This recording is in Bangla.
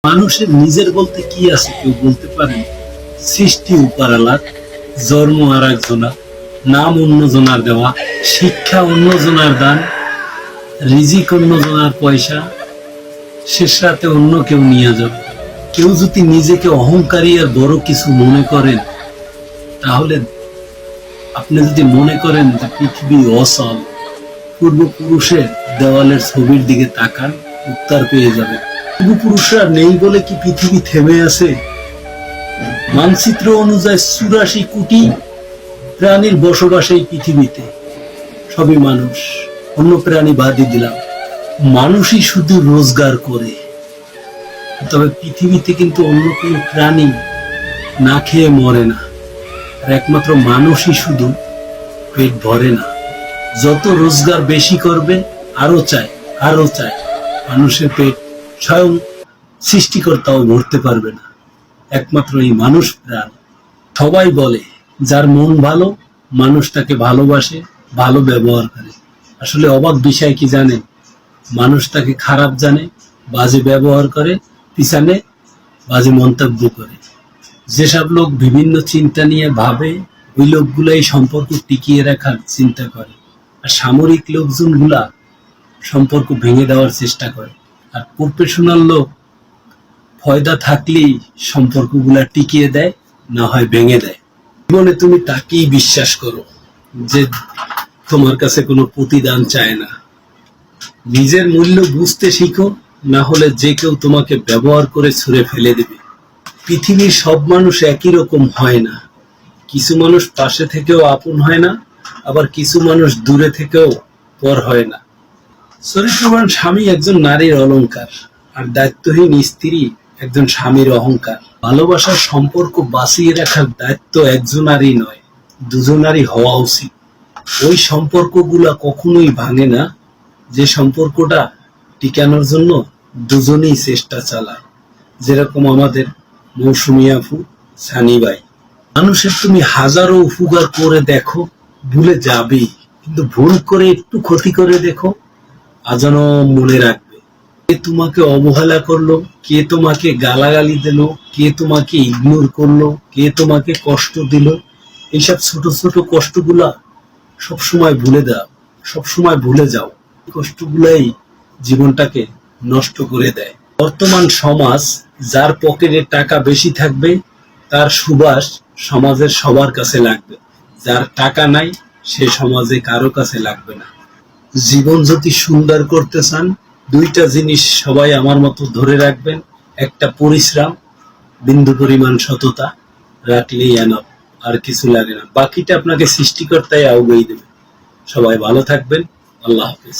মানুষের নিজের বলতে কি আছে কেউ বলতে পারেন? সৃষ্টি উপরালার, জন্ম আর একজনার, নাম অন্যজনার দেওয়া, শিক্ষা অন্যজনার দান, রিজিক অন্যজনার পয়সা, শেষ রাতে অন্য কেউ নিয়ে যাবে। কেউ যদি নিজেকে অহংকারী আর বড় কিছু মনে করেন, তাহলে আপনি যদি মনে করেন যে পৃথিবী অচল, পূর্বপুরুষের দেওয়ালের ছবির দিকে তাকান, উত্তর পেয়ে যাবেন। পূর্বপুরুষরা নেই বলে কি পৃথিবী থেমে আছে? মানচিত্র অনুযায়ী ৮৪ কোটি প্রাণীর বসবাস এই পৃথিবীতে, সবই মানুষ, অন্য প্রাণী বাদই দিলাম। মানুষই শুধু রোজগার করে, তবে পৃথিবীতে কিন্তু অন্য কোনো প্রাণী না খেয়ে মরে না, আর একমাত্র মানুষই শুধু পেট ভরে না। যত রোজগার বেশি করবে আরো চায়, আরো চায়। মানুষের পেট স্বয়ং সৃষ্টিকর্তাও ভরতে পারবে না, একমাত্র এই মানুষ প্রাণ। সবাই বলে যার মন ভালো মানুষ তাকে ভালোবাসে, ভালো ব্যবহার করে। আসলে অবাক বিষয় কি জানেন? মানুষ তাকে খারাপ জানে, বাজে ব্যবহার করে, পিছনে বাজে মন্তব্য করে। যেসব লোক বিভিন্ন চিন্তা নিয়ে ভাবে, ওই লোকগুলাই সম্পর্ক টিকিয়ে রাখার চিন্তা করে, আর সামরিক লোকজনগুলা সম্পর্ক ভেঙে দেওয়ার চেষ্টা করে। আর প্রফেশনাল লোক ফয়দা থাকলেই সম্পর্কগুলা টিকিয়ে দেয়, না হয় ভেঙে দেয়। জীবনে তুমি তাকেই বিশ্বাস করো যে তোমার কাছে কোনো প্রতিদান চায় না। নিজের মূল্য বুঝতে শিখো, না হলে যে কেউ তোমাকে ব্যবহার করে ছুঁড়ে ফেলে দেবে। পৃথিবীর সব মানুষ একই রকম হয় না। কিছু মানুষ পাশে থেকেও আপন হয় না, আবার কিছু মানুষ দূরে থেকেও পর হয় না। চরিত্রবান স্বামী একজন নারীর অলংকার, আর দায়িত্বহীন স্ত্রী একজন স্বামীর অহংকার। ভালোবাসার সম্পর্ক বাঁচিয়ে রাখার দায়িত্ব একজনারই নয়, দুজনারই হওয়া উচিত। ওই সম্পর্কগুলা কখনোই ভাঙে না যে সম্পর্কটা টিকানোর জন্য দুজনেই চেষ্টা চালায়, যেরকম আমাদের মৌসুমী আপু, সানি ভাই। মানুষের তুমি হাজারো উপকার করে দেখো, ভুলে যাবেই, কিন্তু ভুল করে একটু ক্ষতি করে দেখো, আজও মনে রাখবে। কে তোমাকে অবহেলা করলো, কে তোমাকে গালাগালি দিল, কে তোমাকে ইগনোর করলো, কে তোমাকে কষ্ট দিল, এইসব ছোট ছোট কষ্টগুলা সবসময় ভুলে দাও, সবসময় ভুলে যাও। কষ্টগুলাই জীবনটাকে নষ্ট করে দেয়। বর্তমান সমাজ, যার পকেটে টাকা বেশি থাকবে তার সুবাস সমাজের সবার কাছে লাগবে, যার টাকা নাই সে সমাজে কারো কাছে লাগবে না। জীবন যদি সুন্দর করতে চান, দুইটা জিনিস সবাই আমার মতো ধরে রাখবেন। একটা পরিশ্রম, বিন্দু পরিমাণ সততা রাখলেই এনাফ, আর কিছু লাগে না। বাকিটা আপনাকে সৃষ্টিকর্তাই আউগিয়ে দেবে। সবাই ভালো থাকবেন। আল্লাহ হাফেজ।